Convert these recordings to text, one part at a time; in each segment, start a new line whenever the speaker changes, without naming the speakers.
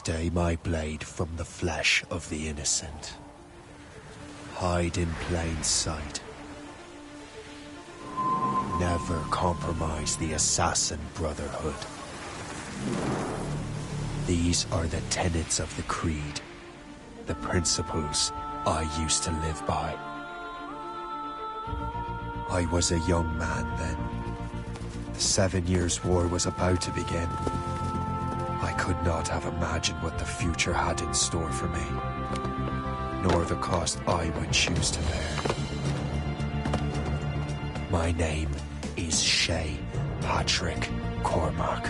Stay my blade from the flesh of the innocent. Hide in plain sight. Never compromise the Assassin Brotherhood. These are the tenets of the Creed, the principles I used to live by. I was a young man then. The 7 Years' War was about to begin. I could not have imagined what the future had in store for me, nor the cost I would choose to bear. My name is Shay Patrick Cormac.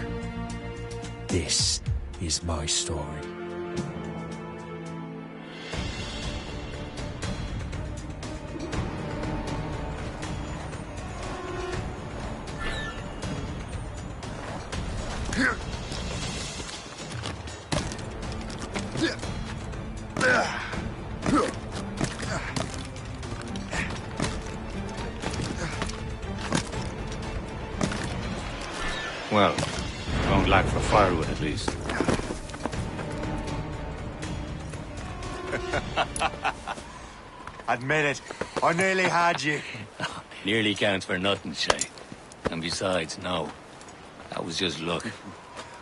This is my story.
Well, don't lack for firewood at least.
Admit it, I nearly had you.
Nearly counts for nothing, Shay. And besides, no. That was just luck.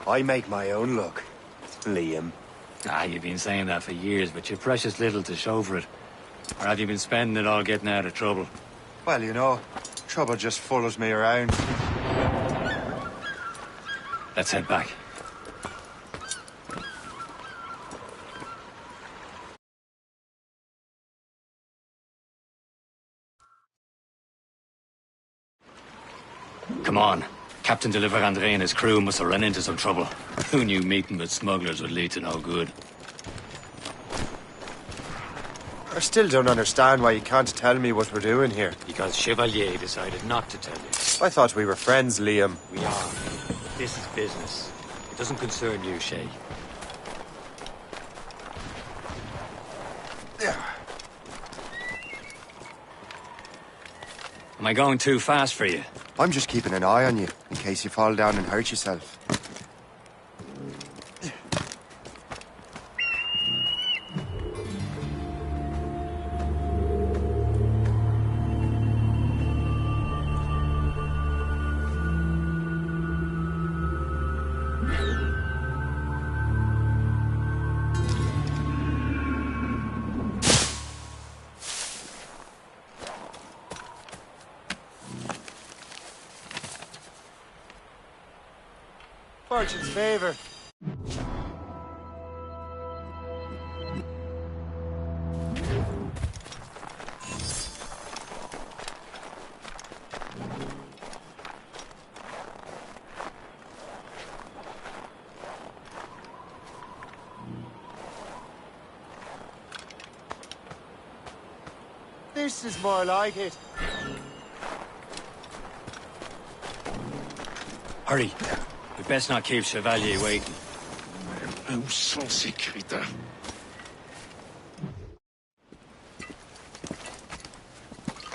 I make my own luck, Liam.
You've been saying that for years, but you've precious little to show for it. Or have you been spending it all getting out of trouble?
Well, you know, trouble just follows me around.
Let's head back. Come on. Captain de Andre and his crew must have run into some trouble. Who knew meeting with smugglers would lead to no good?
I still don't understand why you can't tell me what we're doing here.
Because Chevalier decided not to tell you.
I thought we were friends, Liam.
We are. This is business. It doesn't concern you, Shay. Am I going too fast for you?
I'm just keeping an eye on you, in case you fall down and hurt yourself. Fortune's favor. This is more like it.
Hurry. We best not keep Chevalier waiting.
Où sont ces crétins?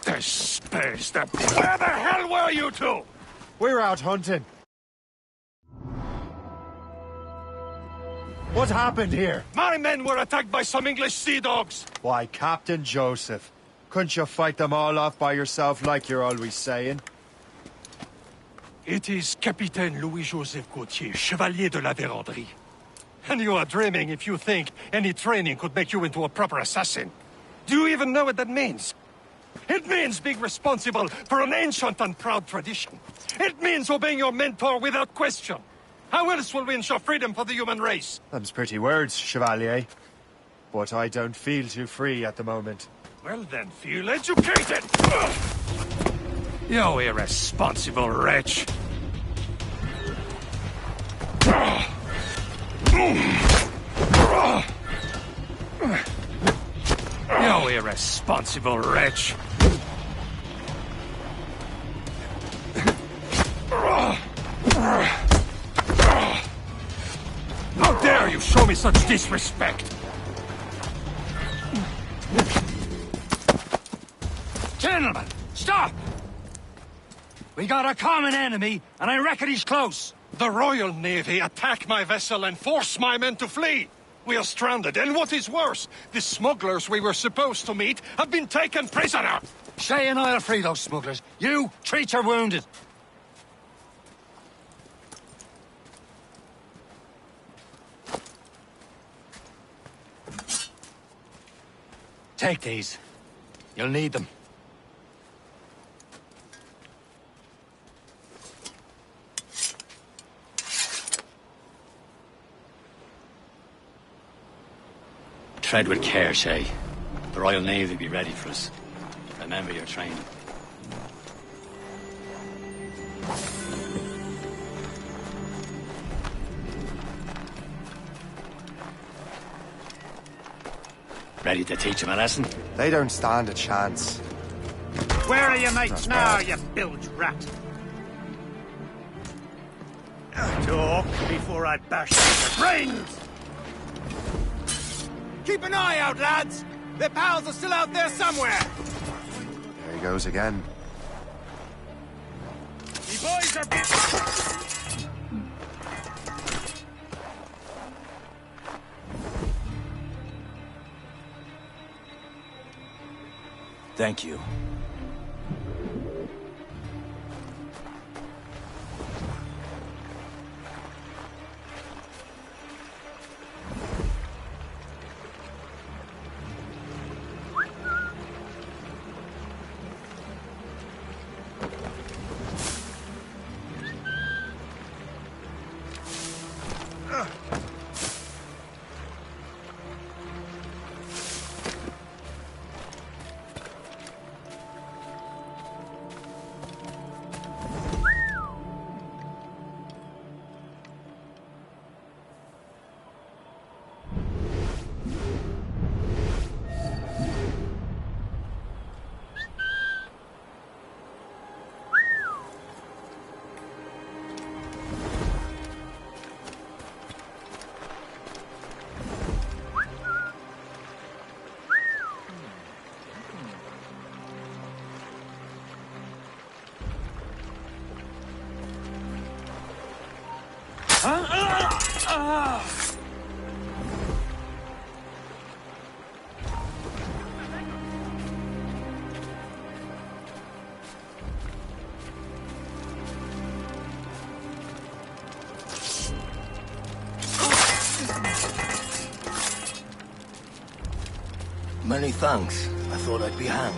Espèce de... Where the hell were you two?
We're out hunting. What happened here?
My men were attacked by some English sea dogs.
Why, Captain Joseph, couldn't you fight them all off by yourself like you're always saying?
It is Capitaine Louis-Joseph Gauthier, Chevalier de la Vérendrye. And you are dreaming if you think any training could make you into a proper assassin. Do you even know what that means? It means being responsible for an ancient and proud tradition. It means obeying your mentor without question. How else will we ensure freedom for the human race?
Them's pretty words, Chevalier. But I don't feel too free at the moment.
Well then, feel educated! You irresponsible wretch! You irresponsible wretch! How dare you show me such disrespect!
Gentlemen, stop! We got a common enemy, and I reckon he's close.
The Royal Navy attack my vessel and force my men to flee. We are stranded, and what is worse, the smugglers we were supposed to meet have been taken prisoner.
Shay and I'll free those smugglers. You, treat your wounded. Take these. You'll need them. Tread with care, Shay. The Royal Navy will be ready for us. Remember your training. Ready to teach them a lesson?
They don't stand a chance.
Where are your mates now, you bilge rat? Talk before I bash out your brains!
Keep an eye out, lads! Their pals are still out there somewhere!
There he goes again.
The boys are
Thank you.
Many thanks. I thought I'd be hanged.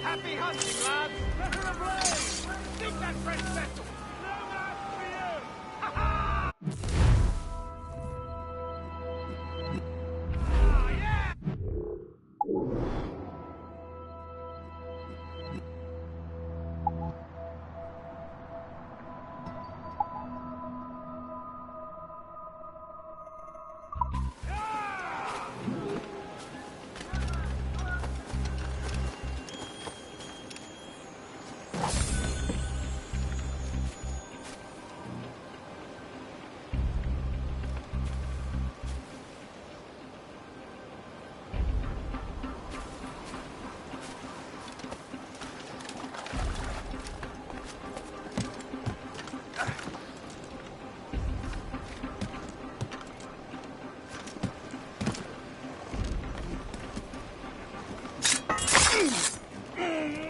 happy hunting, lads! Let her ablaze! Dig that French vessel! No match for you! Ha-ha! Ah, yeah!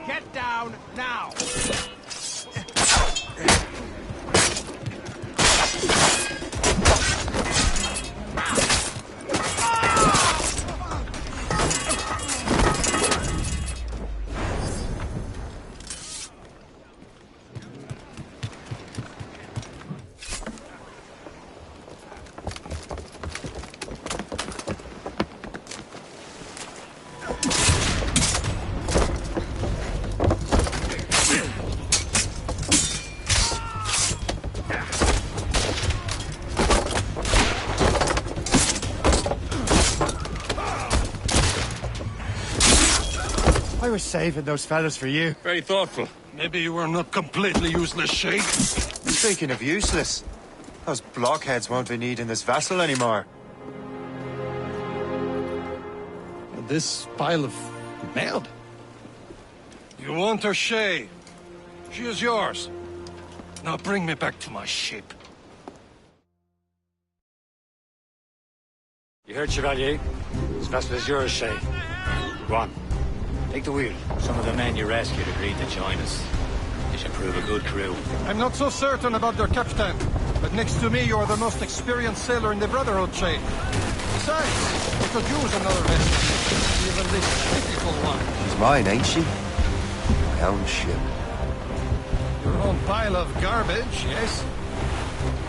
Get down now!
I was saving those fellas for you.
Very thoughtful. Maybe you were not completely useless, Shade.
Speaking of useless, those blockheads won't be needing this vessel anymore.
This pile of mail. You want her, Shay? She is yours. Now bring me back to my ship.
You heard, Chevalier? This vessel is yours, Shay. Go on. Take the wheel. Some of the men you rescued agreed to join us. They should prove a good crew.
I'm not so certain about their captain, but next to me you are the most experienced sailor in the Brotherhood chain. Besides, we could use another vessel. Even this difficult one.
She's mine, ain't she? My own ship.
Your own pile of garbage, yes?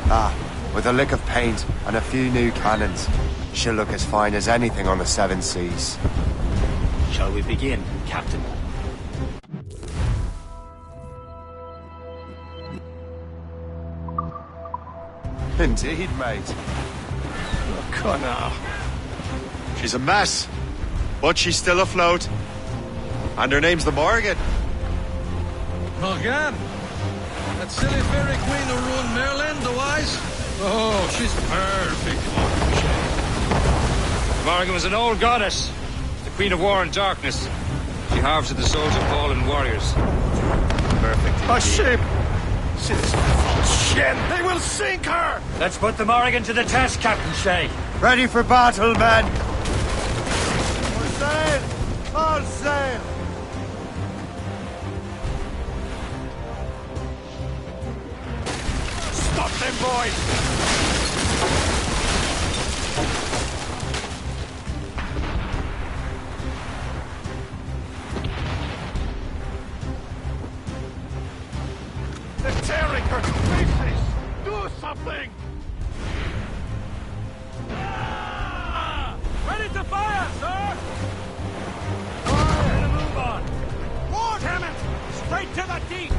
Ah, with a lick of paint and a few new cannons, she'll look as fine as anything on the seven seas.
Shall we begin, Captain?
Indeed, mate.
Connor.
She's a mess, but she's still afloat. And her name's the Morgan.
Morgan? That silly fairy queen who ruined Merlin, the wise? Oh, she's perfect.
Morgan was an old goddess. The Queen of War and Darkness. She harvested the souls of fallen warriors. Perfect.
A ship! Shit! They will sink her!
Let's put the Morgan to the test, Captain Shay.
Ready for battle, men! All sail! All sail!
Stop them, boys! They're tearing her to pieces! Do something!
Ready to fire, sir! Ready to move on. Ward, damn it! Straight to the deep!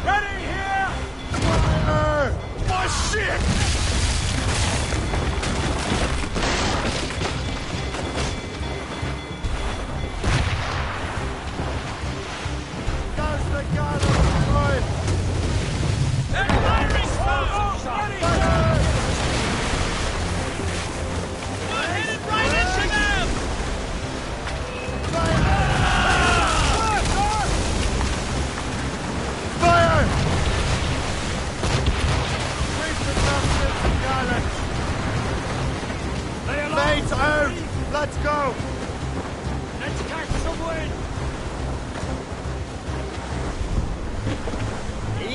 Ready here!
My ship!
Does the gun destroyed?
Firing smoke! Ready! We're headed right into them!
Fire! Reach the captain and gallant! Mates out! Let's go!
Let's catch some wind!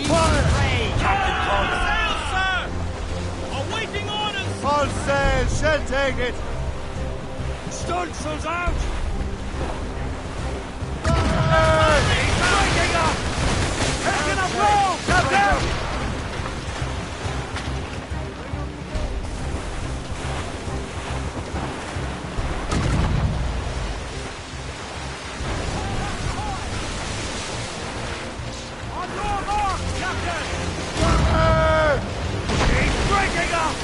Fire!
Sail, sir! Awaiting orders!
All sail! She'll take it!
Stunsails out!
Fire!
Breaking up! Taking a blow! Captain! On your mark, Captain!
Fire!
He's breaking up!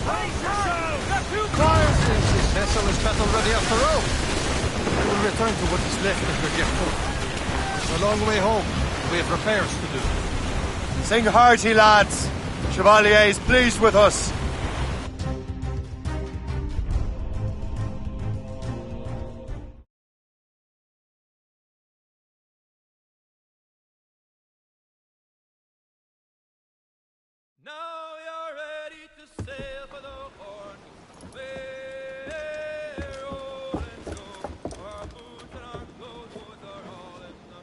Brace yourselves! They're too close!
Since this vessel is battle ready after all, we will return to what is left of the Gertrude. It's a long way home. We have repairs to do.
Sing hearty, lads! Chevalier is pleased with us.
Now you're ready to sail for the Horn. We're rolling so our boots and our clothes both are all in the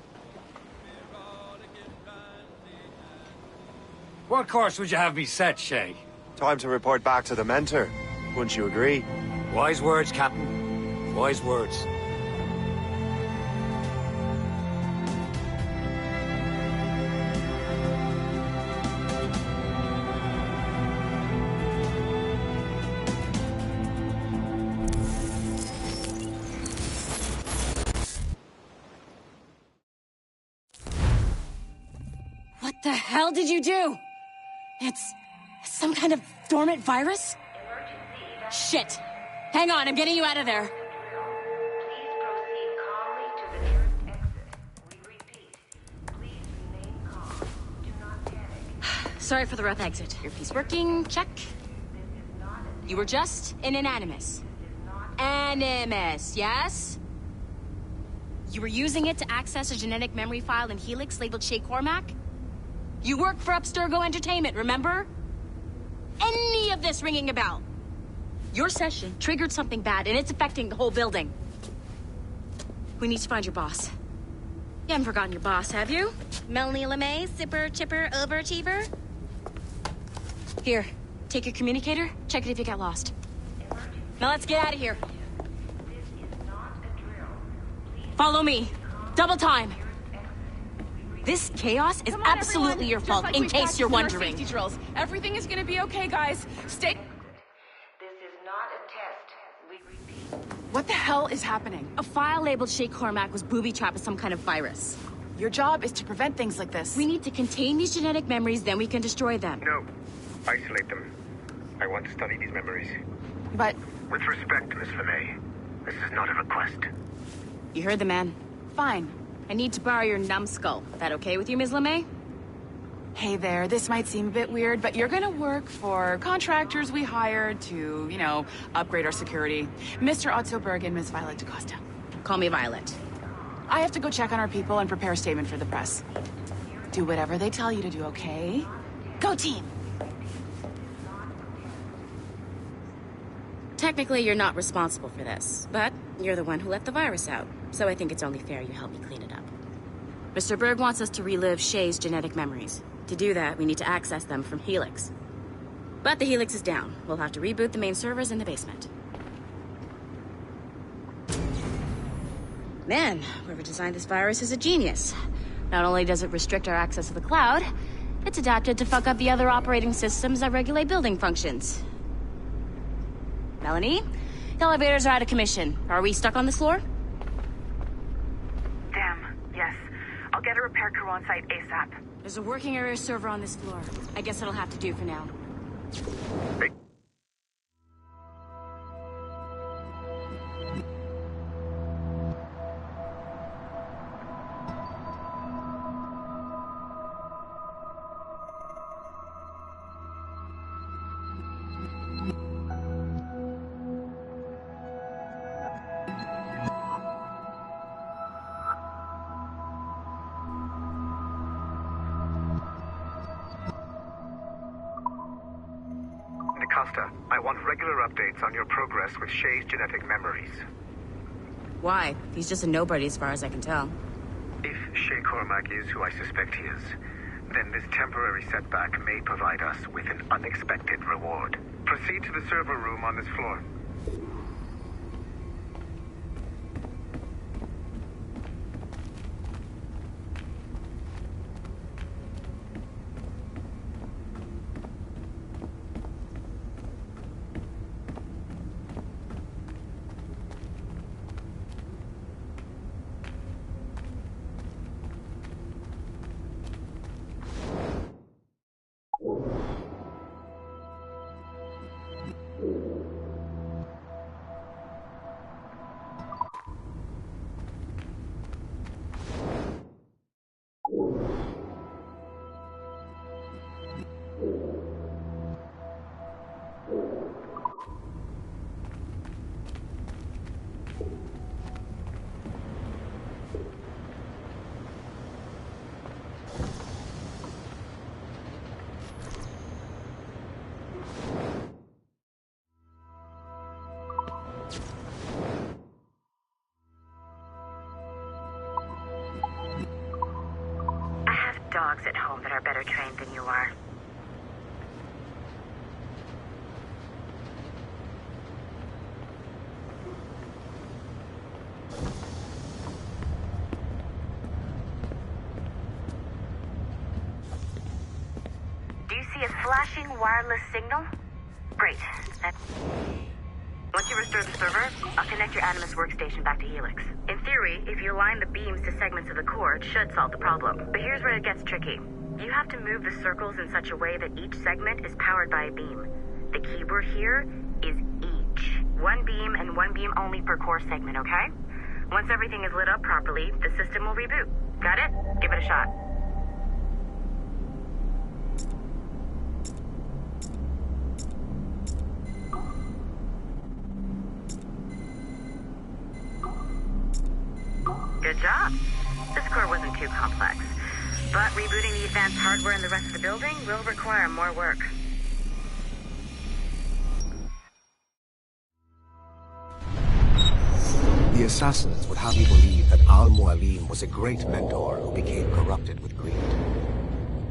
we're all again randy and
What course would you have me set, Shay?
Time to report back to the mentor. Wouldn't you agree?
Wise words, Captain. Wise words.
What the hell did you do? It's some kind of dormant virus? Shit. Hang on, I'm getting you out of there.
Please proceed calmly to the nearest exit. We repeat, please remain calm. Do not panic.
Sorry for the rough exit. Earpiece working, check.
This is not a
You were just an animus. Animus, yes? You were using it to access a genetic memory file in Helix labeled Shay Cormac? You work for Abstergo Entertainment, remember? Any of this ringing a bell? Your session triggered something bad, and it's affecting the whole building. We need to find your boss. You haven't forgotten your boss, have you? Melanie LeMay, zipper, chipper, overachiever? Here, take your communicator, check it if you get lost. Now let's get out of here. Follow me. Double time. This chaos is absolutely your fault, in case you're wondering.
Safety drills. Everything is gonna be okay, guys. Stay...
This is not a test. We repeat.
What the hell is happening?
A file labeled Shay Cormac was booby-trapped with some kind of virus.
Your job is to prevent things like this.
We need to contain these genetic memories, then we can destroy them.
No. Isolate them. I want to study these memories.
But...
With respect, Miss LeMay, this is not a request.
You heard the man.
Fine.
I need to borrow your numbskull. That okay with you, Ms. LeMay?
Hey there, this might seem a bit weird, but you're gonna work for contractors we hired to, you know, upgrade our security. Mr. Otto Berg and Ms. Violet DaCosta.
Call me Violet.
I have to go check on our people and prepare a statement for the press. Do whatever they tell you to do, okay? Go team!
Technically, you're not responsible for this, but you're the one who let the virus out, so I think it's only fair you help me clean it up. Mr. Berg wants us to relive Shay's genetic memories. To do that, we need to access them from Helix. But the Helix is down. We'll have to reboot the main servers in the basement. Man, whoever designed this virus is a genius. Not only does it restrict our access to the cloud, it's adapted to fuck up the other operating systems that regulate building functions. Melanie, the elevators are out of commission. Are we stuck on this floor?
Damn, yes. I'll get a repair crew on site ASAP.
There's a working area server on this floor. I guess it'll have to do for now.
Hey. DaCosta, I want regular updates on your progress with Shay's genetic memories.
Why? He's just a nobody as far as I can tell.
If Shay Cormac is who I suspect he is, then this temporary setback may provide us with an unexpected reward. Proceed to the server room on this floor.
Dogs at home that are better trained than you are. Do you see a flashing wireless signal? Great. Once you restore the server, I'll connect your Animus workstation back to Helix. In theory, if you align the beams to segments of the core, it should solve the problem. But here's where it gets tricky. You have to move the circles in such a way that each segment is powered by a beam. The keyword here is each. One beam and one beam only per core segment, okay? Once everything is lit up properly, the system will reboot. Got it? Give it a shot. Good job. This core wasn't too complex. But rebooting the advanced hardware in the rest of the building will require more work.
The assassins would have you believe that Al-Mualim was a great mentor who became corrupted with greed,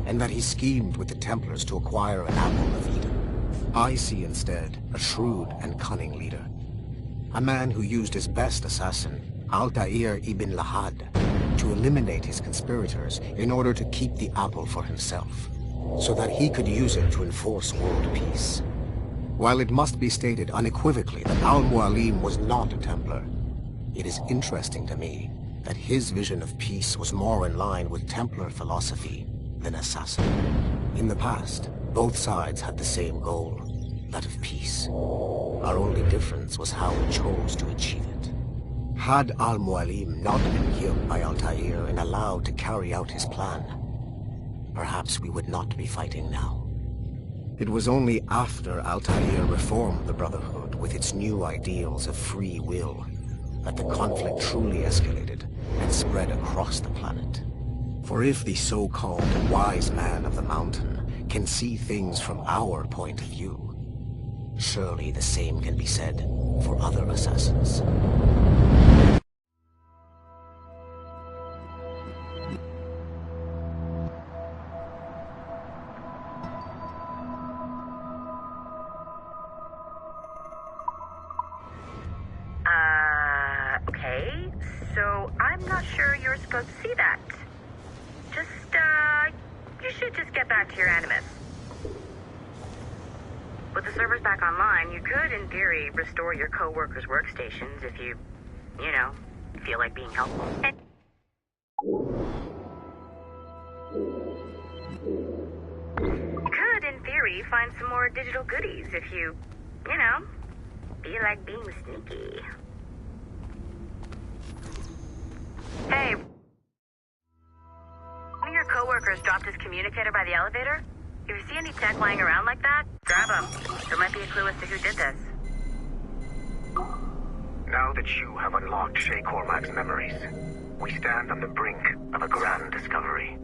and that he schemed with the Templars to acquire an apple of Eden. I see instead a shrewd and cunning leader, a man who used his best assassin, Altair ibn Lahad, to eliminate his conspirators in order to keep the apple for himself, so that he could use it to enforce world peace. While it must be stated unequivocally that Al-Mualim was not a Templar, it is interesting to me that his vision of peace was more in line with Templar philosophy than assassin. In the past, both sides had the same goal, that of peace. Our only difference was how we chose to achieve it. Had Al-Mualim not been killed by Altair and allowed to carry out his plan, perhaps we would not be fighting now. It was only after Altair reformed the Brotherhood with its new ideals of free will that the conflict truly escalated and spread across the planet. For if the so-called wise man of the mountain can see things from our point of view, surely the same can be said for other assassins.
Okay, so I'm not sure you're supposed to see that. You should just get back to your Animus. With the servers back online, you could, in theory, restore your co-workers' workstations if you feel like being helpful. You could, in theory, find some more digital goodies if you feel like being sneaky. Hey, one of your co-workers dropped his communicator by the elevator? If you see any tech lying around like that, grab them. There might be a clue as to who did this.
Now that you have unlocked Shay Cormac's memories, we stand on the brink of a grand discovery.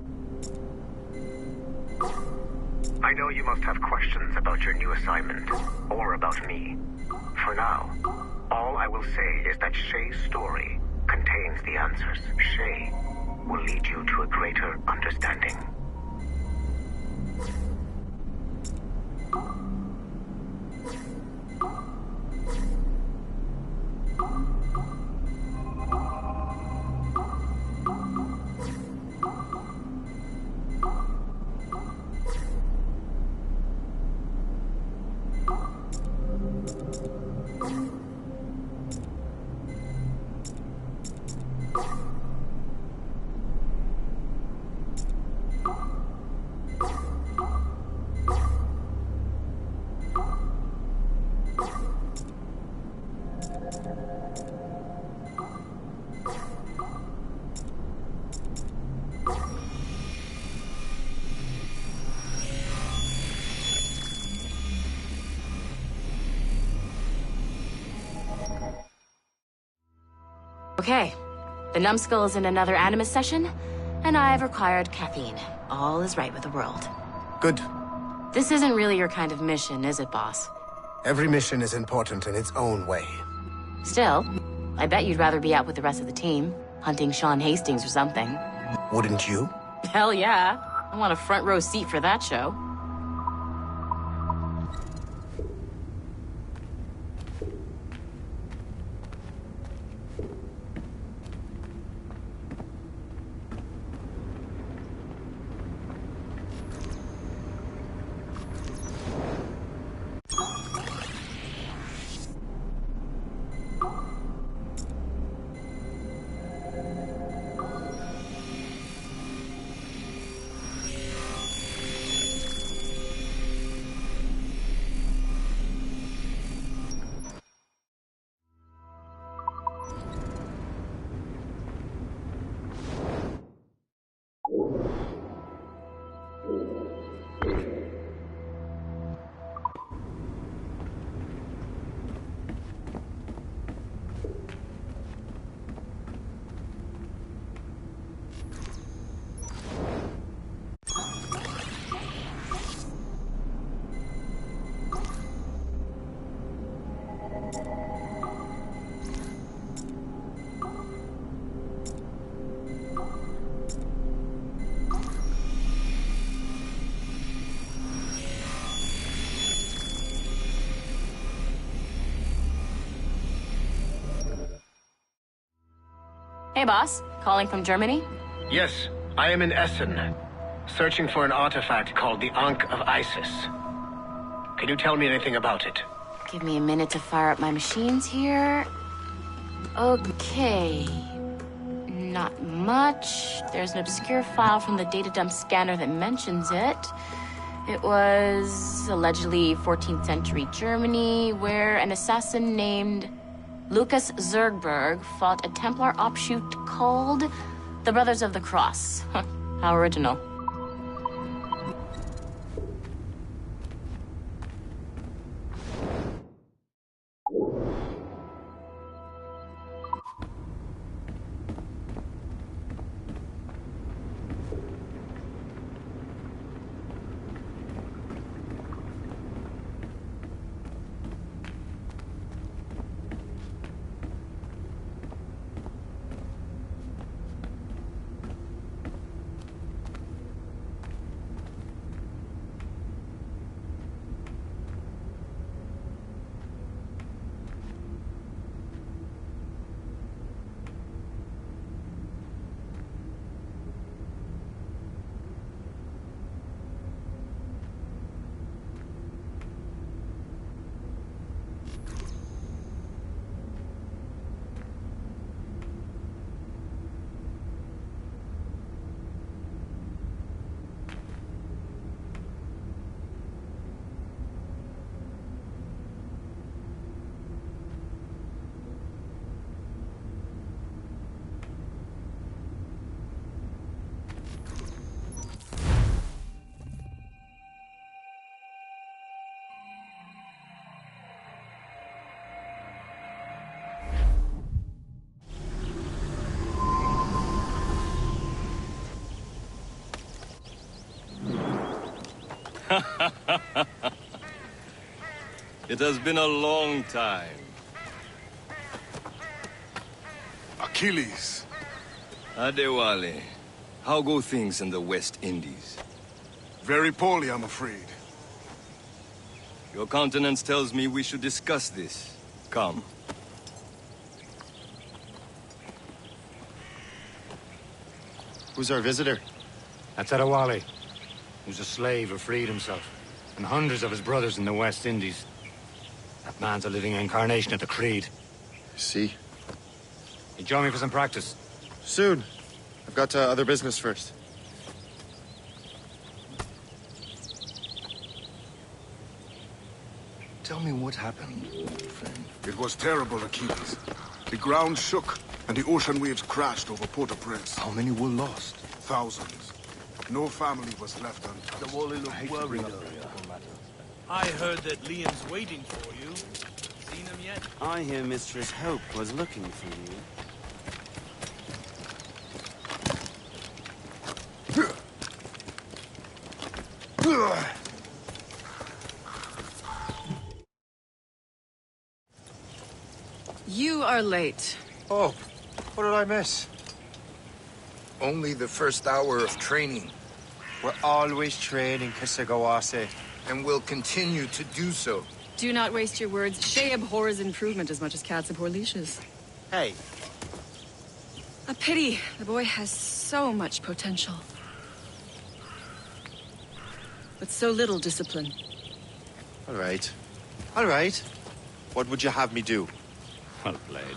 I know you must have questions about your new assignment, or about me. For now, all I will say is that Shay's story contains the answers. Shay will lead you to a greater understanding.
Okay, the numbskull is in another Animus session, and I've required caffeine. All is right with the world.
Good.
This isn't really your kind of mission, is it, boss?
Every mission is important in its own way.
Still, I bet you'd rather be out with the rest of the team, hunting Sean Hastings or something.
Wouldn't you?
Hell yeah. I want a front row seat for that show. Hey, boss. Calling from Germany?
Yes, I am in Essen, searching for an artifact called the Ankh of Isis. Can you tell me anything about it?
Give me a minute to fire up my machines here. Okay. Not much. There's an obscure file from the data dump scanner that mentions it. It was allegedly 14th century Germany, where an assassin named Lucas Zergberg fought a Templar offshoot called the Brothers of the Cross. Huh, how original.
It has been a long time.
Achilles.
Adewale, how go things in the West Indies?
Very poorly, I'm afraid.
Your countenance tells me we should discuss this. Come.
Who's our visitor?
That's Adewale, who's a slave who freed himself, and hundreds of his brothers in the West Indies. That man's a living incarnation of the Creed.
See?
You join me for some practice?
Soon. I've got other business first.
Tell me what happened, friend.
It was terrible, Achilles. The ground shook, and the ocean waves crashed over Port-au-Prince.
How many were lost?
Thousands. No family was left untouched.
The Wally looked worried. I heard that Liam's waiting for you. Seen him yet?
I hear Mistress Hope was looking for you.
You are late.
Oh, what did I miss? Only the first hour of training. We're always training, Kasagawase, and will continue to do so.
Do not waste your words. Shay abhors improvement as much as cats abhor leashes.
Hey.
A pity. The boy has so much potential. But so little discipline.
All right. All right. What would you have me do?
Well played.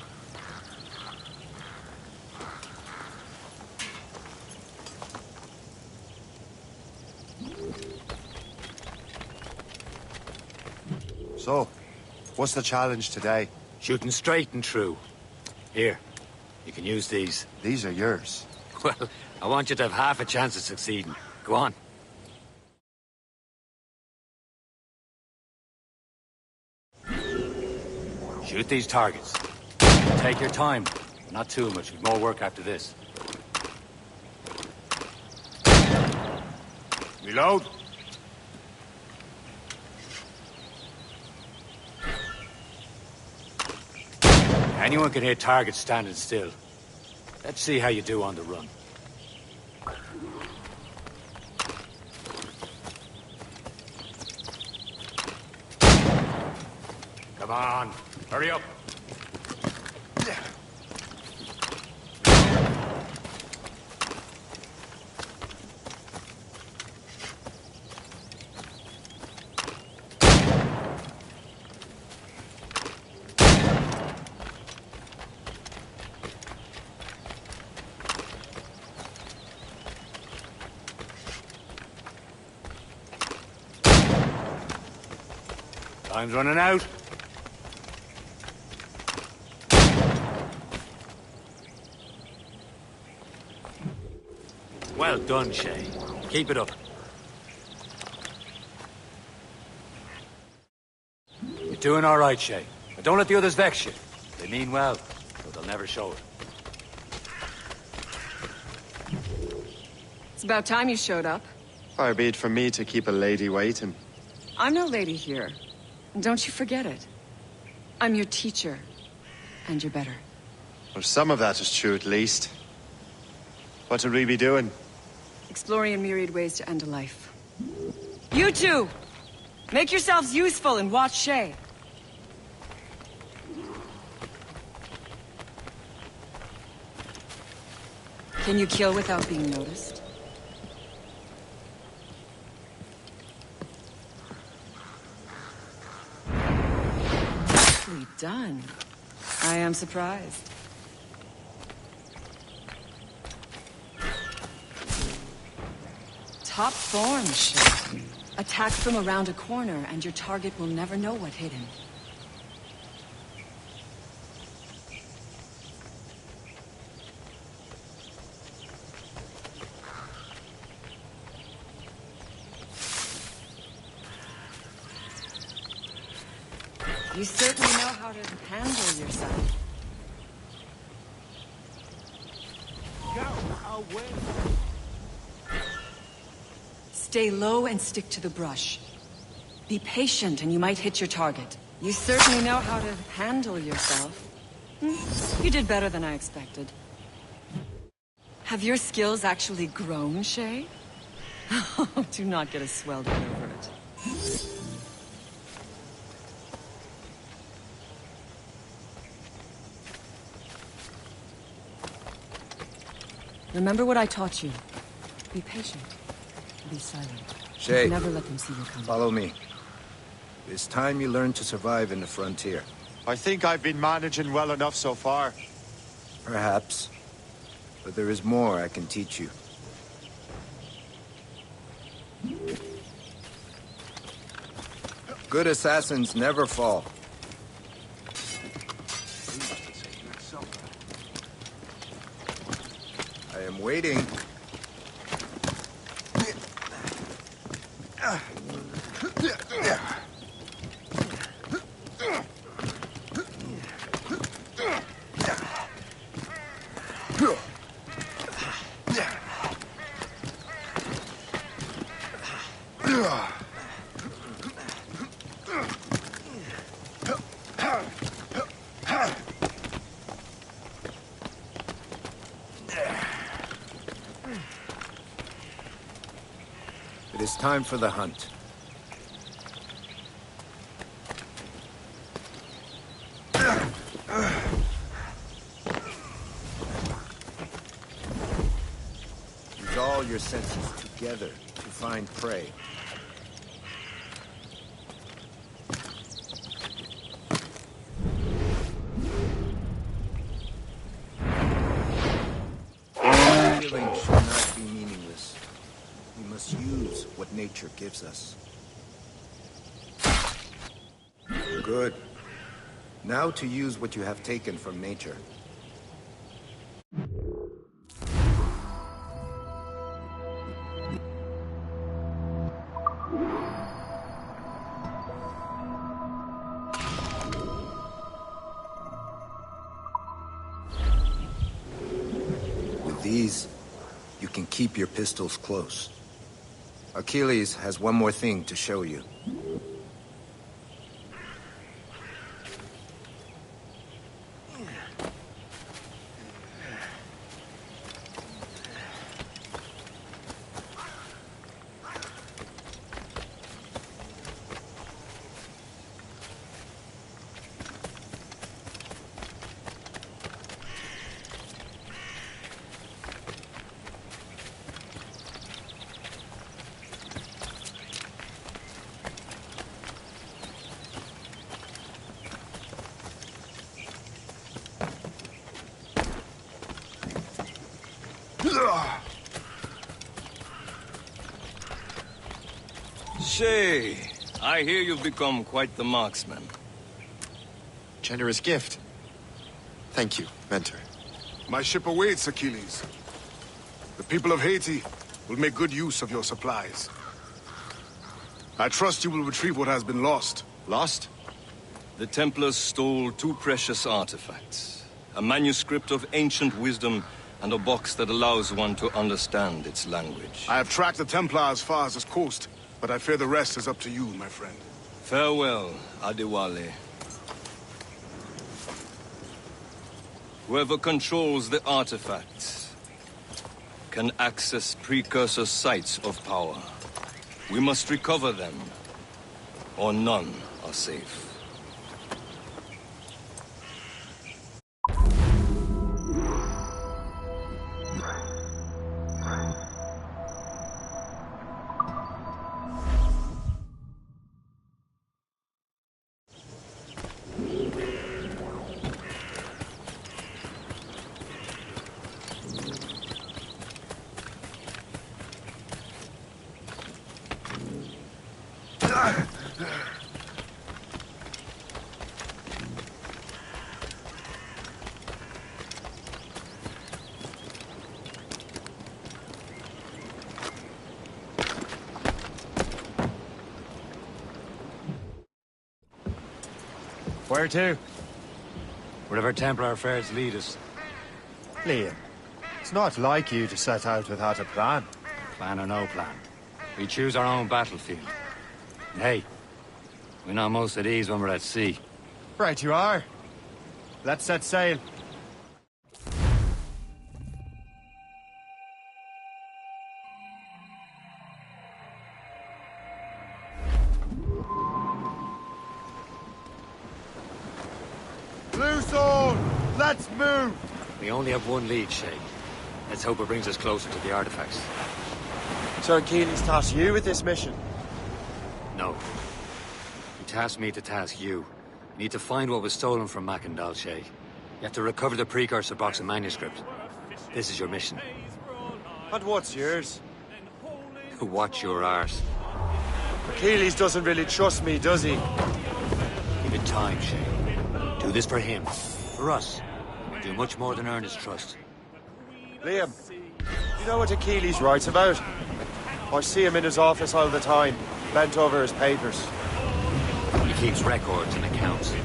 So, what's the challenge today?
Shooting straight and true. Here, you can use these.
These are yours.
Well, I want you to have half a chance of succeeding. Go on. Shoot these targets. Take your time. Not too much. We've more work after this.
Reload.
Anyone can hit targets standing still. Let's see how you do on the run. Come on, hurry up. Time's running out. Well done, Shay. Keep it up. You're doing all right, Shay. But don't let the others vex you. They mean well, but they'll never show it.
It's about time you showed up.
Far be it from me to keep a lady waiting.
I'm no lady here. And don't you forget it. I'm your teacher. And you're better.
Well, some of that is true, at least. What would we be doing?
Exploring a myriad ways to end a life. You two! Make yourselves useful and watch Shay. Can you kill without being noticed? Nicely done. I am surprised. Top form, Shay. Attack from around a corner, and your target will never know what hit him. You certainly know how to handle yourself. Stay low and stick to the brush. Be patient and you might hit your target. You certainly know how to handle yourself. You did better than I expected. Have your skills actually grown, Shay? Do not get a swelled head over it. Remember what I taught you. Be patient. Be silent.
Shay,
never let them see you coming.
Follow me. It's time you learn to survive in the frontier.
I think I've been managing well enough so far.
Perhaps. But there is more I can teach you. Good assassins never fall. I am waiting. It is time for the hunt. Use all your senses together to find prey. Killing should not be meaningless. We must use what nature gives us. Good. Now to use what you have taken from nature. With these, you can keep your pistols close. Achilles has one more thing to show you.
Shay, I hear you've become quite the marksman.
Generous gift. Thank you, Mentor.
My ship awaits, Achilles. The people of Haiti will make good use of your supplies. I trust you will retrieve what has been lost.
Lost?
The Templars stole 2 precious artifacts. A manuscript of ancient wisdom and a box that allows one to understand its language.
I have tracked the Templar as far as this coast, but I fear the rest is up to you, my friend.
Farewell, Adewale. Whoever controls the artifacts can access precursor sites of power. We must recover them, or none are safe.
Where to? Wherever Templar affairs lead us.
Liam, it's not like you to set out without a plan.
Plan or no plan. We choose our own battlefield. And hey, we're not most at ease when we're at sea.
Right you are. Let's set sail. Loose all! Let's move!
We only have one lead, Shay. Let's hope it brings us closer to the artifacts.
So Achilles tasked you with this mission?
No. He tasked me to task you. You need to find what was stolen from Macandal, Shay. You have to recover the precursor box and manuscript. This is your mission.
And what's yours?
Watch your arse.
Achilles doesn't really trust me, does he?
Give it time, Shay. Do this for him. For us. Do much more than earn his trust.
Liam, you know what Achilles writes about? I see him in his office all the time, bent over his papers.
He keeps records and accounts.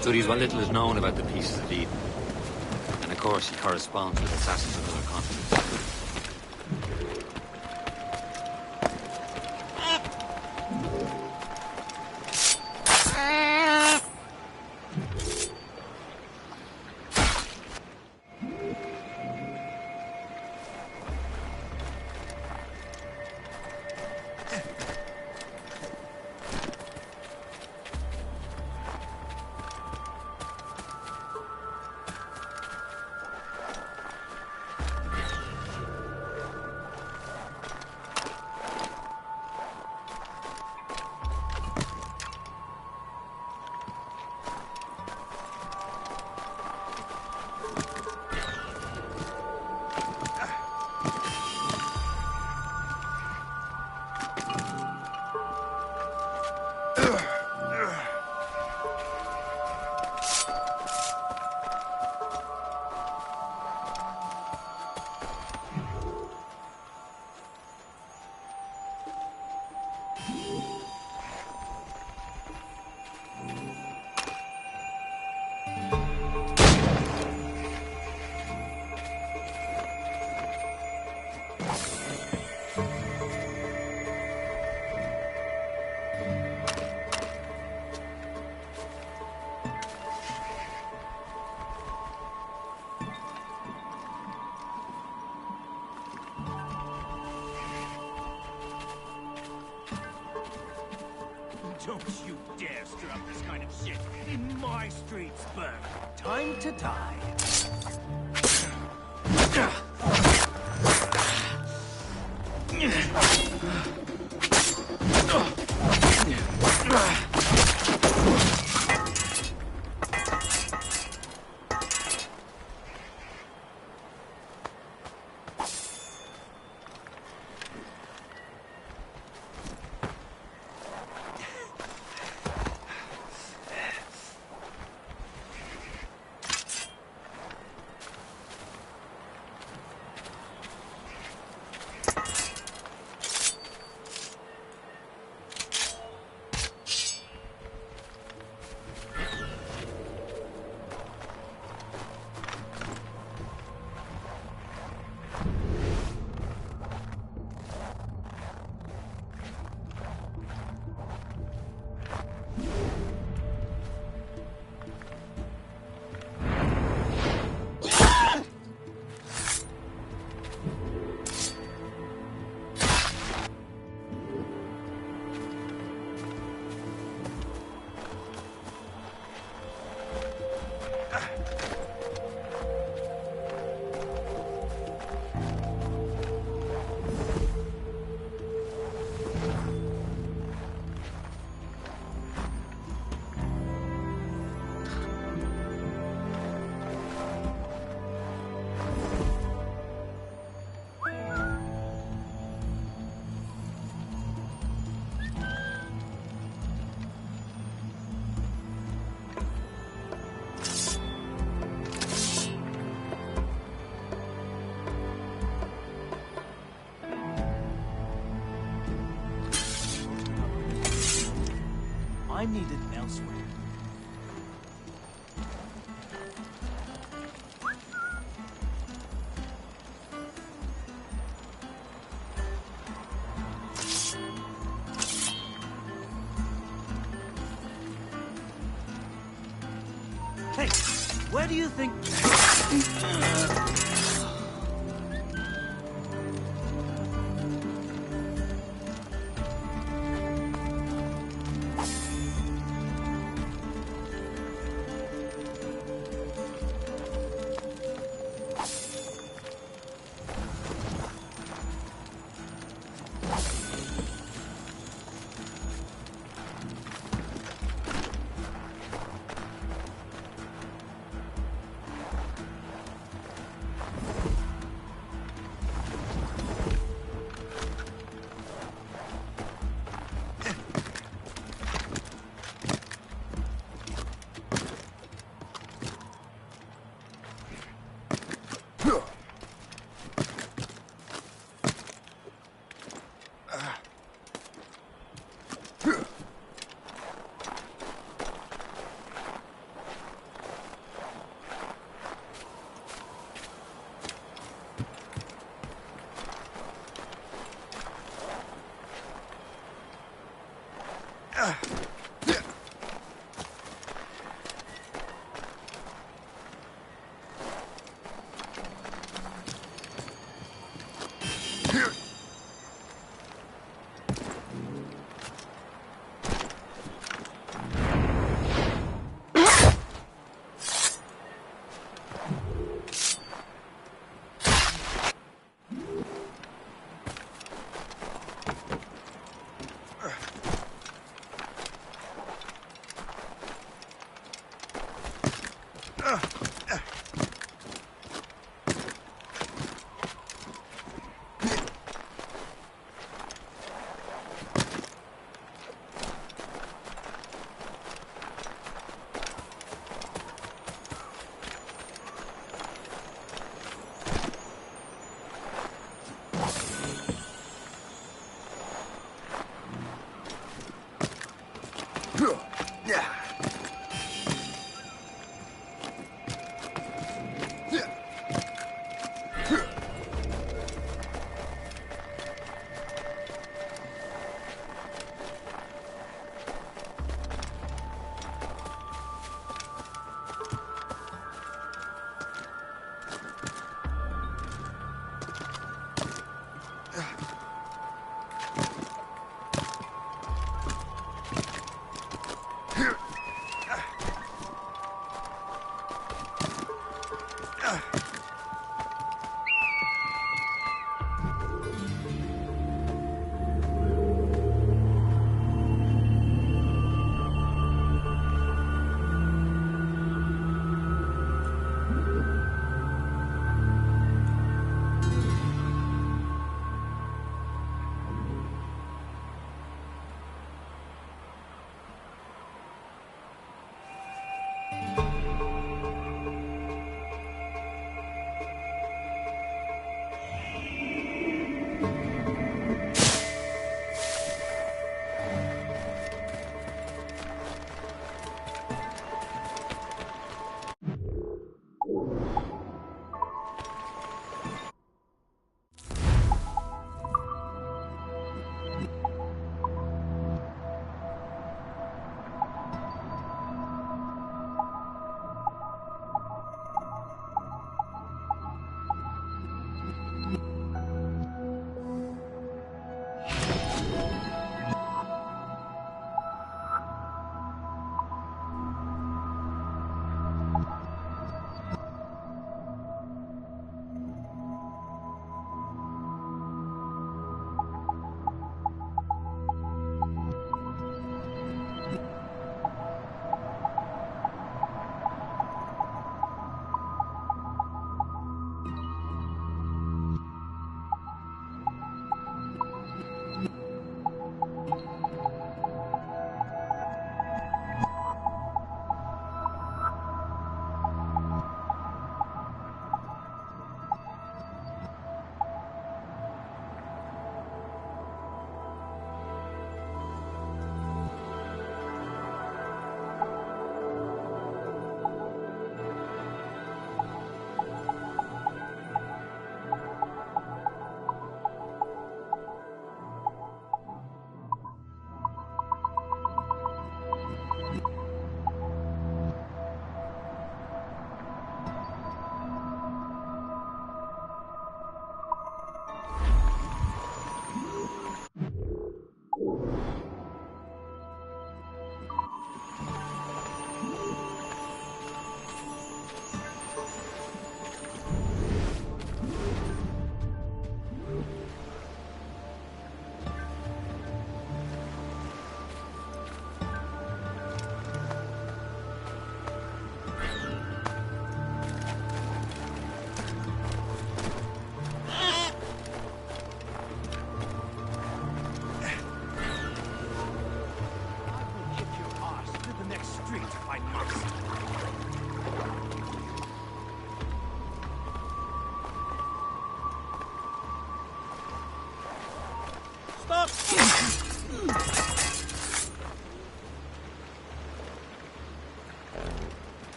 Studies what little is known about the pieces of Eden. And of course, he corresponds with assassins of other continents.
Don't you dare stir up this kind of shit in my streets, Burke. Time to die. I'm needed elsewhere. Hey, where do you think...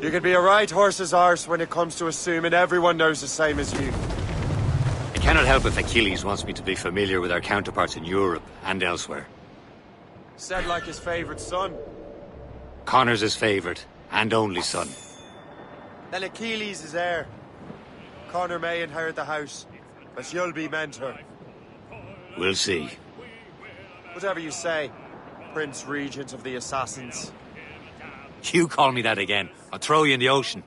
You can be a right horse's arse when it comes to assuming everyone knows the same as you.
I cannot help if Achilles wants me to be familiar with our counterparts in Europe and elsewhere.
Said like his favorite son.
Connor's his favorite and only son.
Then Achilles is heir. Connor may inherit the house, but you'll be mentor.
We'll see.
Whatever you say, Prince Regent of the Assassins.
You call me that again, I'll throw you in the ocean.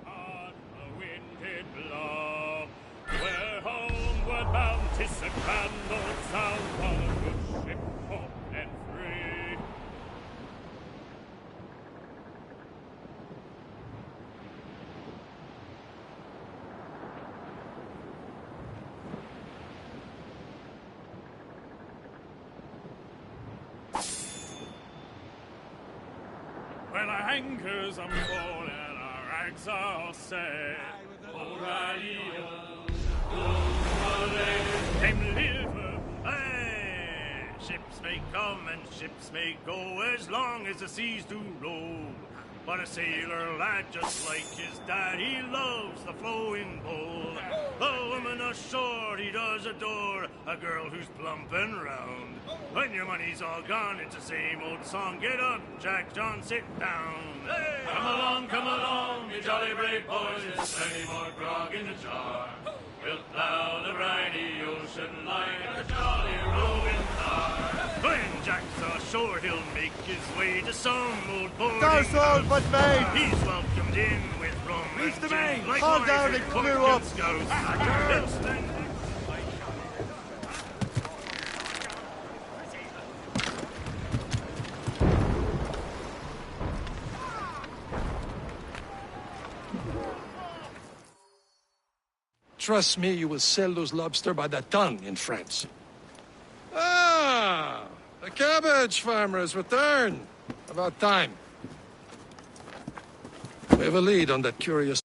Where homeward bound, 'tis a grand old sound, while a good ship home and free. Well, our anchors are full and our rags are all set. Hey! Ships may come and ships may go as long as the seas do roll. But a sailor lad, just like his dad, he loves the flowing bowl. The woman ashore he does adore, a girl who's plump and round. When your money's all gone, it's the same old song. Get up, Jack John, sit down. Hey! Come along, you jolly brave boys. There's plenty more grog in the jar. We'll plow the briny ocean like a jolly roving car. When Jack's ashore, he'll make his way to some old boarding
That's all but mate.
He's welcomed in with rum
Reach
and
the
gin,
main.
like
Hold
wine
down
and
and
cork
clear up.
scouts. It's the
Trust me, you will sell those lobster by the ton in France. Ah, the cabbage farmer has returned. About time. We have a lead on that curious